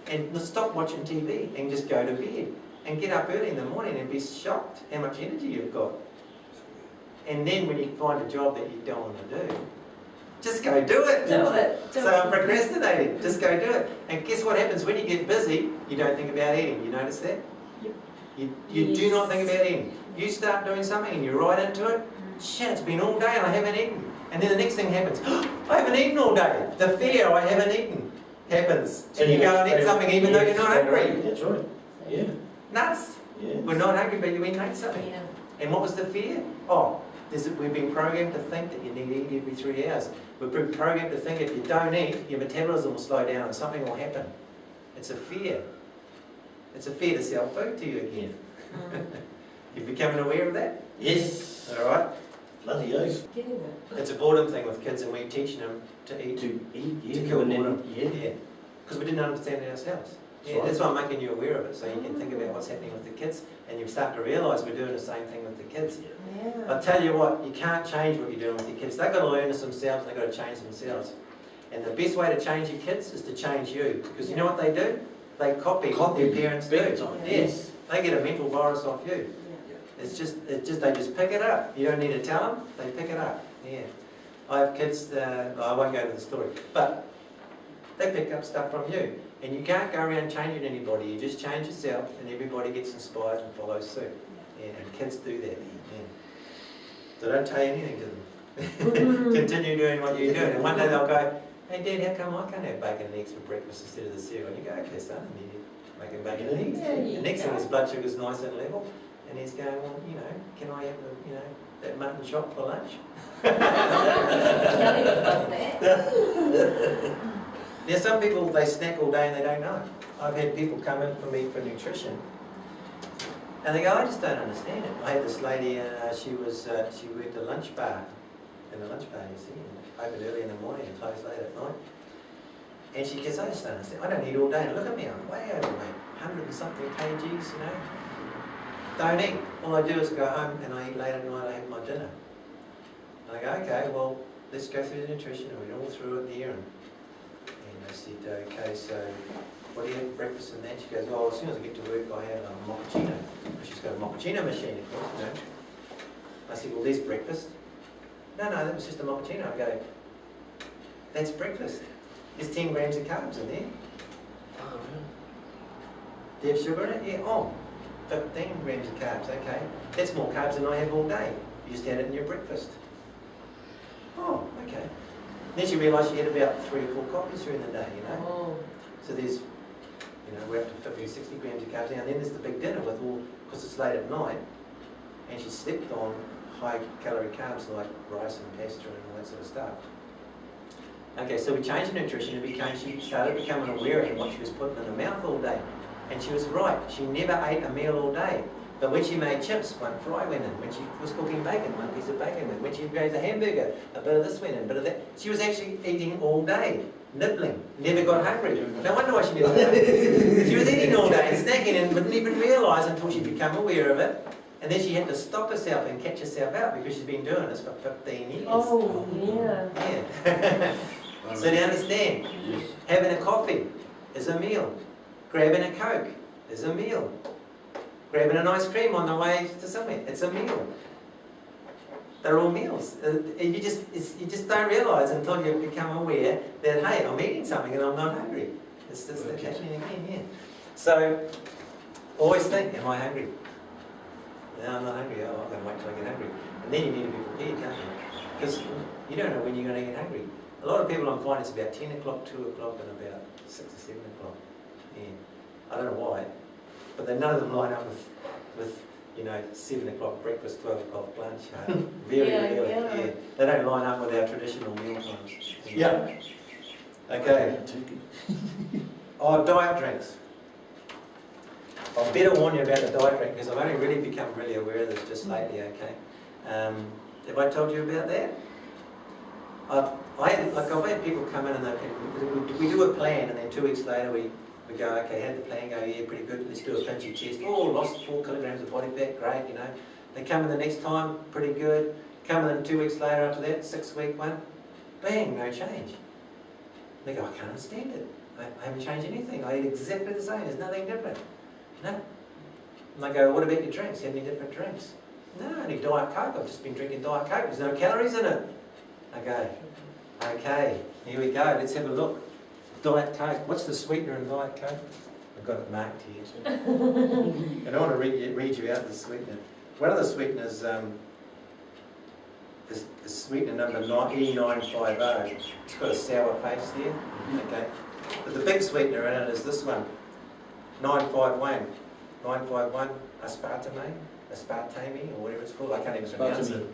[SPEAKER 1] And stop watching TV and just go to bed. And get up early in the morning and be shocked how much energy you've got. And then when you find a job that you don't want to do, just go do it. So I'm procrastinating. Just go do it. And guess what happens when you get busy? You don't think about eating. You notice that?
[SPEAKER 2] Yep.
[SPEAKER 1] You do not think about eating. You start doing something and you're right into it. Shit, it's been all day and I haven't eaten. And then the next thing happens. I haven't eaten all day. The fear I haven't eaten happens. And you go and eat something even though you're not hungry.
[SPEAKER 3] That's right. Yeah.
[SPEAKER 1] Nuts.
[SPEAKER 3] Yeah.
[SPEAKER 1] We're not hungry, but you went and ate something.
[SPEAKER 2] Yeah.
[SPEAKER 1] And what was the fear? Oh, we've been programmed to think that you need to eat every 3 hours. We've been programmed to think if you don't eat, your metabolism will slow down and something will happen. It's a fear. It's a fear to sell food to you again. You're becoming aware of that?
[SPEAKER 3] Yes.
[SPEAKER 1] All right?
[SPEAKER 3] Bloody oath.
[SPEAKER 2] Getting it.
[SPEAKER 1] It's a boredom thing with kids and we're teaching them to eat.
[SPEAKER 3] To eat, yeah.
[SPEAKER 1] To kill
[SPEAKER 3] and then-
[SPEAKER 1] boredom.
[SPEAKER 3] Yeah.
[SPEAKER 1] Because we didn't understand it ourselves.
[SPEAKER 3] That's
[SPEAKER 1] Yeah,
[SPEAKER 3] right.
[SPEAKER 1] that's why I'm making you aware of it, so you can think about what's happening with the kids, and you start to realise we're doing the same thing with the kids.
[SPEAKER 2] Yeah.
[SPEAKER 1] I tell you what, you can't change what you're doing with your kids. They've got to learn this themselves, they've got to change themselves. And the best way to change your kids is to change you, because you know what they do? They copy what their parents do.
[SPEAKER 3] Big time.
[SPEAKER 1] Yes, they get a mental virus off you.
[SPEAKER 2] Yeah.
[SPEAKER 1] It's just they just pick it up. You don't need to tell them, they pick it up. Yeah. I have kids, I won't go into the story, but they pick up stuff from you. And you can't go around changing anybody, you just change yourself and everybody gets inspired and follows suit. Yeah, and kids do that. Yeah. So don't tell anything to them. Continue doing what you're doing. And one day they'll go, hey Dad, how come I can't have bacon and eggs for breakfast instead of the cereal? And you go, okay son, and you make him bacon and eggs.
[SPEAKER 2] Yeah,
[SPEAKER 1] The next thing his blood sugar's nice and level. And he's going, well, can I have that mutton chop for lunch?
[SPEAKER 2] Tell him about that.
[SPEAKER 1] Now some people, they snack all day and they don't know. I've had people come in for me for nutrition and they go, I just don't understand it. I had this lady, she worked a lunch bar, in a lunch bar, you see, and opened early in the morning and closed late at night. And she goes, I just don't understand. I don't eat all day. And look at me, I'm way overweight, 100 and something kgs, Don't eat. All I do is go home and I eat late at night, I have my dinner. And I go, okay, well, let's go through the nutrition. And we went all through it there. And I said, okay, so what do you have for breakfast and that? She goes, well, as soon as I get to work, I have a mochaccino. She's got a mochaccino machine, of course, I said, well, there's breakfast. No, that was just a mochaccino. I go, that's breakfast. There's 10 grams of carbs in there.
[SPEAKER 3] Oh,
[SPEAKER 1] Do you have sugar in it? Yeah, 15 grams of carbs, okay. That's more carbs than I have all day. You just had it in your breakfast. Oh, okay. Then she realised she had about 3 or 4 coffees during the day,
[SPEAKER 2] Oh.
[SPEAKER 1] So there's, we're up to 50 or 60 grams of carbs now. And then there's the big dinner with all, because it's late at night, and she slept on high calorie carbs like rice and pasta and all that sort of stuff. Okay, so we changed the nutrition and she started becoming aware of what she was putting in her mouth all day. And she was right, she never ate a meal all day. But when she made chips, one fry went in. When she was cooking bacon, one piece of bacon went in. When she made a hamburger, a bit of this went in, a bit of that. She was actually eating all day, nibbling, never got hungry. No wonder why she never got hungry. She was eating all day and snacking and didn't even realise until she'd become aware of it. And then she had to stop herself and catch herself out because she's been doing this for 15 years.
[SPEAKER 2] Oh, yeah.
[SPEAKER 1] Yeah. So to understand, having a coffee is a meal. Grabbing a Coke is a meal. Grabbing an ice cream on the way to somewhere, it's a meal. They're all meals. And you just don't realise until you become aware that, hey, I'm eating something and I'm not hungry. It's just
[SPEAKER 3] Okay.
[SPEAKER 1] happening again, yeah. So, always think, am I hungry? No, I'm not hungry. Oh, I'm going to wait till I get hungry. And then you need to be prepared, don't you? Because you don't know when you're going to get hungry. A lot of people I'm finding it's about 10 o'clock, 2 o'clock and about 6 or 7 o'clock. Yeah. I don't know why, but then none of them line up with 7 o'clock breakfast, 12 o'clock lunch. Very
[SPEAKER 2] Yeah,
[SPEAKER 1] early.
[SPEAKER 2] yeah.
[SPEAKER 1] Yeah. They don't line up with our traditional meal times.
[SPEAKER 3] Yeah.
[SPEAKER 1] Okay. Oh, diet drinks. I better warn you about the diet drink because I've only really become really aware of this just lately, okay? Have I told you about that? I've had people come in and we do a plan and then 2 weeks later we go, okay, how'd the plan go? Yeah, pretty good, let's do a pinch of chest. Oh, lost 4 kilograms of body fat, great, you know. They come in the next time, pretty good. Come in 2 weeks later after that, 6-week one, bang, no change. They go, I can't understand it. I haven't changed anything. I eat exactly the same, there's nothing different. No. And I go, what about your drinks? You have any different drinks? No, only Diet Coke. I've just been drinking Diet Coke. There's no calories in it. Okay, here we go. Let's have a look. Diet Coke. What's the sweetener in Diet Coke? I've got it marked here. And I want to read you out the sweetener. One of the sweeteners is sweetener number E950. It's got a sour face there. Okay. But the big sweetener in it is this one. 951. 951 aspartame, or whatever it's called. I can't even pronounce it.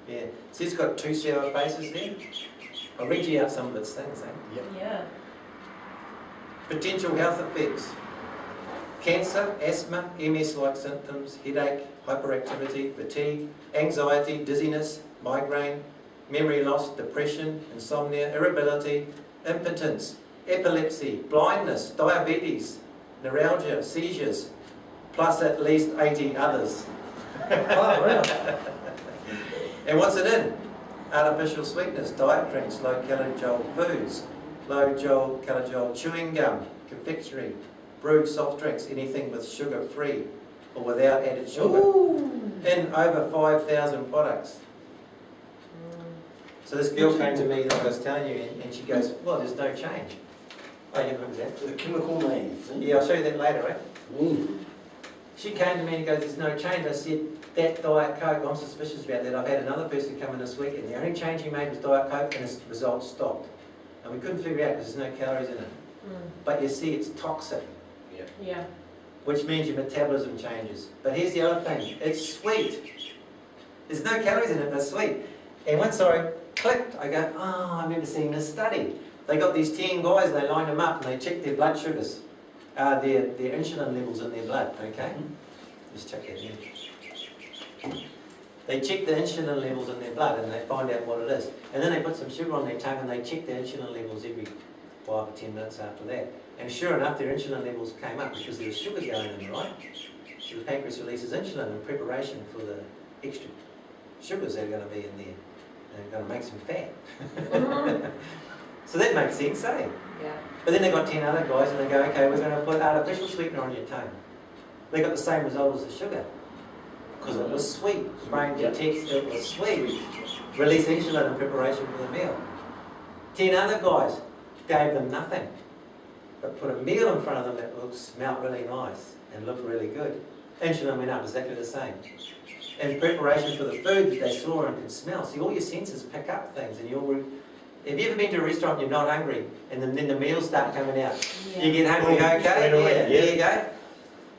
[SPEAKER 1] Yeah. See, it's got 2 sour faces there. I'll read you out some of its things, eh?
[SPEAKER 2] Yeah.
[SPEAKER 1] Potential health effects. Cancer, asthma, MS-like symptoms, headache, hyperactivity, fatigue, anxiety, dizziness, migraine, memory loss, depression, insomnia, irritability, impotence, epilepsy, blindness, diabetes, neuralgia, seizures, plus at least 80 others.
[SPEAKER 3] Oh, wow.
[SPEAKER 1] And what's it in? Artificial sweeteners, diet drinks, low-calorie foods, low-calorie chewing gum, confectionery, brewed soft drinks, anything with sugar-free or without added sugar, in over 5,000 products. So this girl came to me that I was telling you, and she goes, well, there's no change. Oh, you look at that?
[SPEAKER 3] The chemical names.
[SPEAKER 1] Yeah, I'll show you that later, eh? She came to me and goes, there's no change. I said, that Diet Coke, I'm suspicious about that. I've had another person come in this week and the only change he made was Diet Coke and his results stopped. And we couldn't figure out because there's no calories in it. But you see, it's toxic,
[SPEAKER 2] Yeah.
[SPEAKER 1] which means your metabolism changes. But here's the other thing, it's sweet. There's no calories in it, but it's sweet. And once I clicked, I go, oh, I remember seeing this study. They got these 10 guys and they lined them up and they checked their blood sugars, their insulin levels in their blood, okay? Let's check that in. They check the insulin levels in their blood and they find out what it is. And then they put some sugar on their tongue and they check their insulin levels every 5 or 10 minutes after that. And sure enough, their insulin levels came up because there was sugar going in, right? So the pancreas releases insulin in preparation for the extra sugars that are going to be in there. And they're going to make some fat. So that makes sense, eh?
[SPEAKER 2] Yeah.
[SPEAKER 1] But then they got 10 other guys and they go, okay, we're going to put artificial sweetener on your tongue. They got the same result as the sugar. Because it was sweet. Brain detects it was sweet. Release insulin in preparation for the meal. 10 other guys gave them nothing. But put a meal in front of them that smelled really nice and looked really good. Insulin went up exactly the same. In preparation for the food that they saw and could smell. See, all your senses pick up things. And have you ever been to a restaurant and you're not hungry and then the meals start coming out?
[SPEAKER 2] Yeah.
[SPEAKER 1] You get hungry, okay?
[SPEAKER 3] Straight away,
[SPEAKER 1] Yeah, there you go.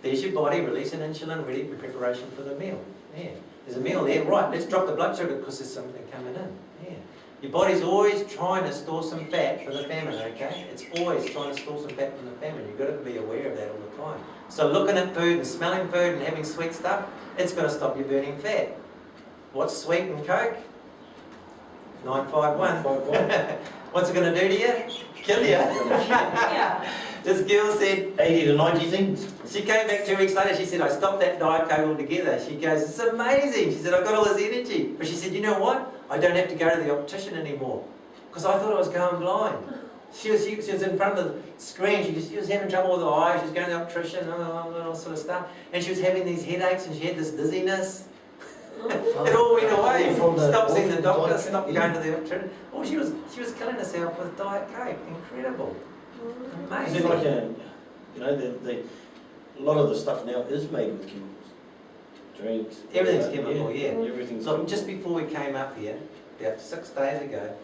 [SPEAKER 1] There's your body releasing insulin ready for preparation for the meal. Yeah. There's a meal there. Right, let's drop the blood sugar because there's something coming in. Yeah. Your body's always trying to store some fat for the famine, okay? It's always trying to store some fat from the famine. You've got to be aware of that all the time. So looking at food and smelling food and having sweet stuff, it's going to stop you burning fat. What's sweet in Coke? 951. What's it going to do to you? Kill you.
[SPEAKER 2] Yeah.
[SPEAKER 1] This girl said,
[SPEAKER 3] 80 to 90 things.
[SPEAKER 1] she came back 2 weeks later, she said, I stopped that Diet Coke altogether. She goes, it's amazing. She said, I've got all this energy. But she said, you know what? I don't have to go to the optician anymore. Because I thought I was going blind. She was in front of the screen, she was having trouble with her eyes, she was going to the optician, all sort of stuff. And she was having these headaches and she had this dizziness. It all went away.
[SPEAKER 3] From the-
[SPEAKER 1] Stopped seeing the doctor,
[SPEAKER 3] Diet
[SPEAKER 1] stopped
[SPEAKER 3] Coke,
[SPEAKER 1] going to the treatment. Oh, she was killing herself with Diet Coke. Incredible.
[SPEAKER 3] Is
[SPEAKER 1] Amazing.
[SPEAKER 3] it like a, you know, a lot of the stuff now is made with chemicals. Drinks.
[SPEAKER 1] Everything's chemical, yeah.
[SPEAKER 3] Everything's
[SPEAKER 1] Look, just before we came up here, about 6 days ago,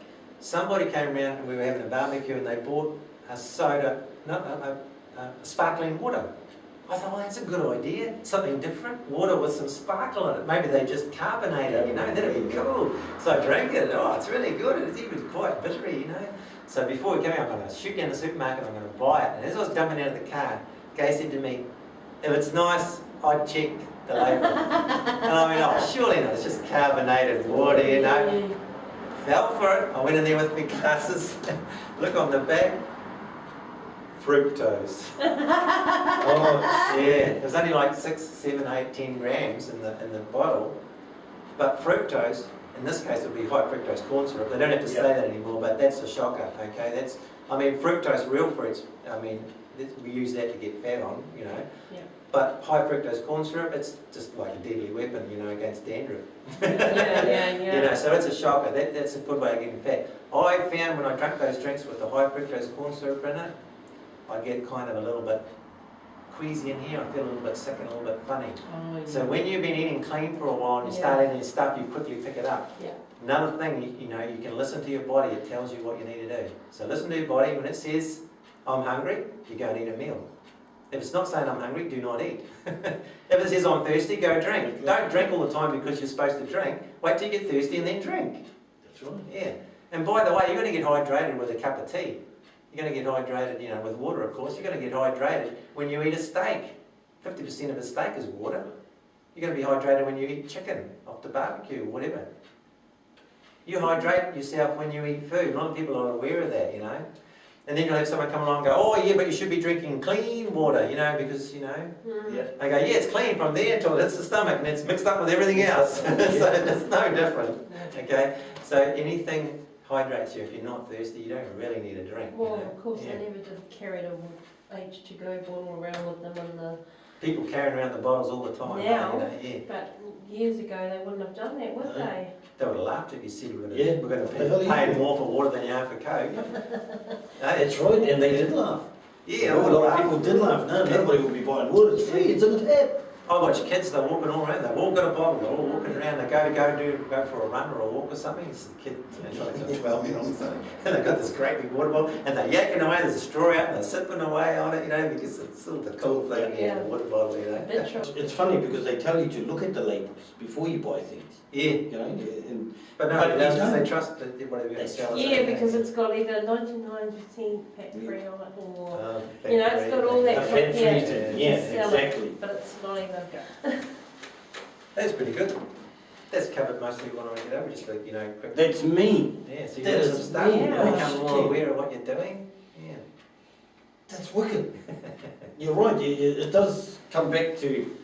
[SPEAKER 1] somebody came around and we were having a barbecue and they bought a soda, sparkling water. I thought, well, that's a good idea, something different, water with some sparkle in it. Maybe they just carbonated, you know, that'd be cool. So I drank it, oh, it's really good, it's even quite bittery, you know. So before we came out, I'm going to shoot down the supermarket, I'm going to buy it. And as I was jumping out of the car, Gay said to me, if it's nice, I'd check the label. And I mean, oh, surely not, it's just carbonated water, you know. Fell for it, I went in there with my glasses, look on the back, fructose.
[SPEAKER 3] Oh,
[SPEAKER 1] Yeah, there's only like 6, 7, 8, 10 grams in the bottle. But fructose, in this case, would be high fructose corn syrup. They don't have to say that anymore, but that's a shocker, okay? I mean, fructose, real fruits, I mean, we use that to get fat on, you know.
[SPEAKER 2] Yeah.
[SPEAKER 1] But high fructose corn syrup, it's just like a deadly weapon, you know, against dandruff.
[SPEAKER 2] Yeah.
[SPEAKER 1] You know, so it's a shocker. That's a good way of getting fat. I found when I drank those drinks with the high fructose corn syrup in it, I get kind of a little bit queasy in here. I feel a little bit sick and a little bit funny.
[SPEAKER 2] Oh, yeah.
[SPEAKER 1] So when you've been eating clean for a while and you start eating stuff, you quickly pick it up.
[SPEAKER 2] Yeah.
[SPEAKER 1] Another thing, you know, you can listen to your body. It tells you what you need to do. So listen to your body. When it says, I'm hungry, you go and eat a meal. If it's not saying I'm hungry, do not eat. If it says I'm thirsty, go drink. Don't drink all the time because you're supposed to drink. Wait till you get thirsty and then drink.
[SPEAKER 3] that's right.
[SPEAKER 1] Yeah. And by the way, you're going to get hydrated with a cup of tea. You're going to get hydrated, you know, with water, of course. You're going to get hydrated when you eat a steak. 50% of a steak is water. You're going to be hydrated when you eat chicken off the barbecue or whatever. You hydrate yourself when you eat food. A lot of people are aware of that, you know. And then you'll have someone come along and go, oh yeah, but you should be drinking clean water, you know, because, you know.
[SPEAKER 3] Yeah.
[SPEAKER 1] They go, yeah, it's clean from there until it hits the stomach and it's mixed up with everything else. So it's no different, okay. So anything hydrates you. If you're not thirsty, you don't really need a drink.
[SPEAKER 2] Well,
[SPEAKER 1] you know?
[SPEAKER 2] of course,
[SPEAKER 1] Yeah.
[SPEAKER 2] they never did carry the H2Go bottle around with them in the...
[SPEAKER 1] People carrying around the bottles all the time.
[SPEAKER 2] Now,
[SPEAKER 1] you know, yeah.
[SPEAKER 2] but years ago they wouldn't have done that, would
[SPEAKER 3] No.
[SPEAKER 2] they?
[SPEAKER 1] They would have laughed if you said we're
[SPEAKER 3] Yeah.
[SPEAKER 1] going
[SPEAKER 3] The hell
[SPEAKER 1] to
[SPEAKER 3] are you
[SPEAKER 1] pay more for water than you are for Coke.
[SPEAKER 3] That's right, and they did laugh.
[SPEAKER 1] Yeah,
[SPEAKER 3] A lot of people did laugh. No, nobody will be buying water. It's free. It's in the tap.
[SPEAKER 1] I watch kids, they're walking all around, they've all got a bottle, they're all walking around, they go for a run or a walk or something, it's a kid, you know, like 12 years old or something, and they've got this great big water bottle, and they're yakking away, there's a straw out, and they're sipping away on it, you know, because it's sort of the cool thing,
[SPEAKER 2] Yeah.
[SPEAKER 1] the water bottle, you know.
[SPEAKER 2] Bit tr-
[SPEAKER 3] It's funny because they tell you to look at the labels before you buy things.
[SPEAKER 1] Yeah,
[SPEAKER 3] You know, and
[SPEAKER 1] but no,
[SPEAKER 3] But
[SPEAKER 1] it
[SPEAKER 3] they
[SPEAKER 1] does,
[SPEAKER 3] don't.
[SPEAKER 1] they trust that whatever you're going to sell. is
[SPEAKER 2] Yeah,
[SPEAKER 1] okay.
[SPEAKER 2] because it's got either 99% fat-free on it or...
[SPEAKER 1] Oh,
[SPEAKER 2] You know, it's got all that
[SPEAKER 3] a fat free
[SPEAKER 2] Yeah.
[SPEAKER 3] thing.
[SPEAKER 1] Yeah,
[SPEAKER 3] Yeah,
[SPEAKER 2] sell it.
[SPEAKER 3] exactly.
[SPEAKER 2] But it's not even good.
[SPEAKER 1] That's pretty good. That's covered mostly what I want to get over, just like, you know, quick.
[SPEAKER 3] That's me.
[SPEAKER 1] Yeah, so you
[SPEAKER 3] That
[SPEAKER 1] learn
[SPEAKER 3] is
[SPEAKER 1] some stuff, you
[SPEAKER 2] yeah.
[SPEAKER 1] become more aware of what you're doing. Yeah.
[SPEAKER 3] That's wicked. You're right. It does come back to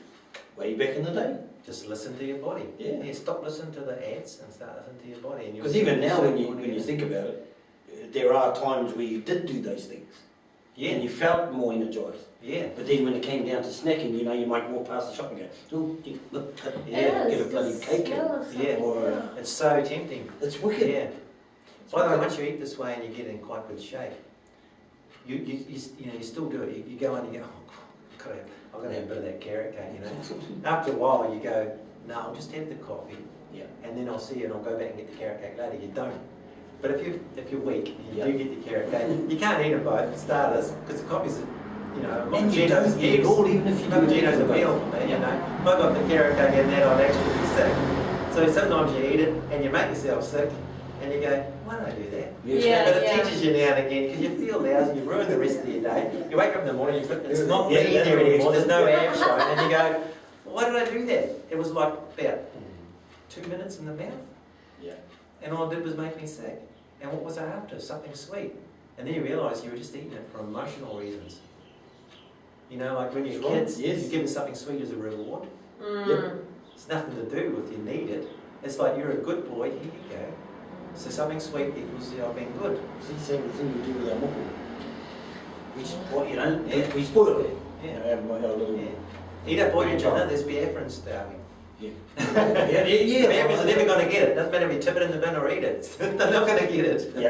[SPEAKER 3] way back in the day.
[SPEAKER 1] Just listen to your body.
[SPEAKER 3] Yeah.
[SPEAKER 1] Stop listening to the ads and start listening to your body. And you'll
[SPEAKER 3] Because
[SPEAKER 1] see
[SPEAKER 3] even now, when
[SPEAKER 1] what
[SPEAKER 3] you think about it, there are times where you did do those things.
[SPEAKER 1] Yeah,
[SPEAKER 3] And you felt more energized.
[SPEAKER 1] yeah,
[SPEAKER 3] But then when it came down to snacking, you know, you might walk past the shop and go, oh, look,
[SPEAKER 1] Yeah,
[SPEAKER 3] get a bloody cake.
[SPEAKER 1] Yeah.
[SPEAKER 3] Or,
[SPEAKER 1] it's so tempting.
[SPEAKER 3] it's wicked.
[SPEAKER 1] Yeah. By the way, once you eat this way and you get in quite good shape, you know, you still do it. You go on and you go, oh, I've got to have a bit of that carrot cake, you know. After a while, you go, no, I'll just have the coffee,
[SPEAKER 3] Yeah.
[SPEAKER 1] and then I'll see you and I'll go back and get the carrot cake later. You don't. But if you're weak, and you
[SPEAKER 3] Yeah.
[SPEAKER 1] do get the carrot cake. You can't eat them both for starters because the coffee's, you know,
[SPEAKER 3] And you don't eat it all, even if you do.
[SPEAKER 1] Cappuccino's a meal for me, you know. If I got the carrot cake and that, I'd actually be sick. So sometimes you eat it and you make yourself sick, and you go, why don't I do that?
[SPEAKER 2] Yeah.
[SPEAKER 1] But it teaches you now and again because you feel lousy, you ruin the rest of your day. You wake up in the morning, it's not
[SPEAKER 3] Yeah,
[SPEAKER 1] lean
[SPEAKER 3] that's
[SPEAKER 1] there
[SPEAKER 3] really
[SPEAKER 1] anymore, there's no
[SPEAKER 3] extra.
[SPEAKER 1] abs showing, and you go, why did I do that? It was like about 2 minutes in the mouth,
[SPEAKER 3] Yeah.
[SPEAKER 1] and all it did was make me sick. And what was I after? Something sweet. And then you realise you were just eating it for emotional reasons. You know, like when you're
[SPEAKER 3] That's right,
[SPEAKER 1] kids,
[SPEAKER 3] yes.
[SPEAKER 1] you give them something sweet as a reward.
[SPEAKER 2] Mm.
[SPEAKER 1] It's nothing to do with you need it. It's like you're a good boy, here you go. So something sweet equals I've been good.
[SPEAKER 3] It's the same thing we do with our moko. We spoil, you know,
[SPEAKER 1] Yeah.
[SPEAKER 3] we spoil it. You
[SPEAKER 1] Yeah.
[SPEAKER 3] know, have a little...
[SPEAKER 1] Yeah. Eat up all your dinner, there's Biafran starving.
[SPEAKER 3] Yeah. Yeah.
[SPEAKER 1] Americans are never going to get it. Doesn't matter if you tip it in the bin or eat it. They're not going to get it.
[SPEAKER 3] Yeah.